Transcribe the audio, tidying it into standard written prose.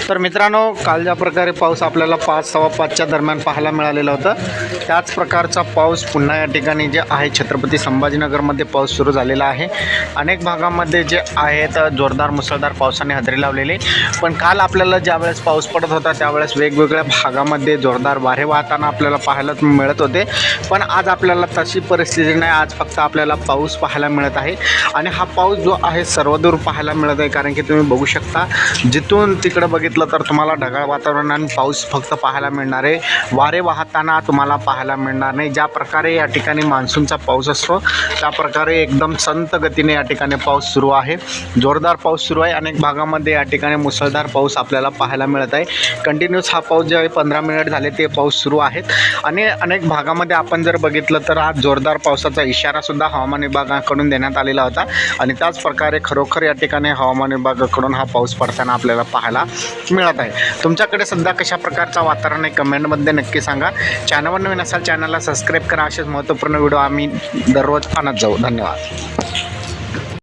तर मित्रांनो, काल ज्या प्रकारे पाऊस आपल्याला 5:15च्या दरम्यान पाहायला मिळालेला होता, त्याच प्रकारचा पाऊस पुन्हा या ठिकाणी जे आहे छत्रपती संभाजीनगरमध्ये पाऊस सुरू झालेला आहे। अनेक भागामध्ये जे आहेत जोरदार मुसळधार पावसाने हजेरी लावलेली। पण काल आपल्याला ज्यावेळेस पाऊस पडत होता त्यावेळेस वेगवेगळ्या भागामध्ये जोरदार वारे वाहताना आपल्याला पाहायला मिळत होते। पण आज आपल्याला तशी परिस्थिती नाही, आज फक्त आपल्याला पाऊस पाहायला मिळत आहे। आणि हा पाऊस जो आहे सर्वदूर पाहायला मिळत आहे, कारण की तुम्ही बघू शकता जिथून तिकडे बघितलं तर तुम्हाला ढगाळ वातावरण आणि पाऊस फक्त पाहायला मिळणार आहे, वारे वाहताना तुम्हाला पाहायला मिळणार नाही। ज्या प्रकारे या ठिकाणी मान्सूनचा पाऊस असतो त्या प्रकारे एकदम संत गतीने या ठिकाणी पाऊस सुरू आहे, जोरदार पाऊस सुरू आहे। अनेक भागामध्ये या ठिकाणी मुसळधार पाऊस आपल्याला पाहायला मिळत आहे। कंटिन्यूस हा पाऊस जे आहे 15 मिनिट झाले ते पाऊस सुरू आहेत। आणि अनेक भागामध्ये आपण जर बघितलं तर आज जोरदार पावसाचा इशारा सुद्धा हवामान विभागाकडून देण्यात आलेला होता। आणि त्याच प्रकारे खरोखर या ठिकाणी हवामान विभागाकडून हा पाऊस पडताना आपल्याला पाहायला मिळत आहे। तुमच्याकडे सध्या कशा प्रकारचं वातावरण आहे कमेंटमध्ये नक्की सांगा। चॅनलवर नवीन असाल चॅनलला सबस्क्राईब करा। असेच महत्त्वपूर्ण व्हिडिओ आम्ही दररोज आणत जाऊ। धन्यवाद।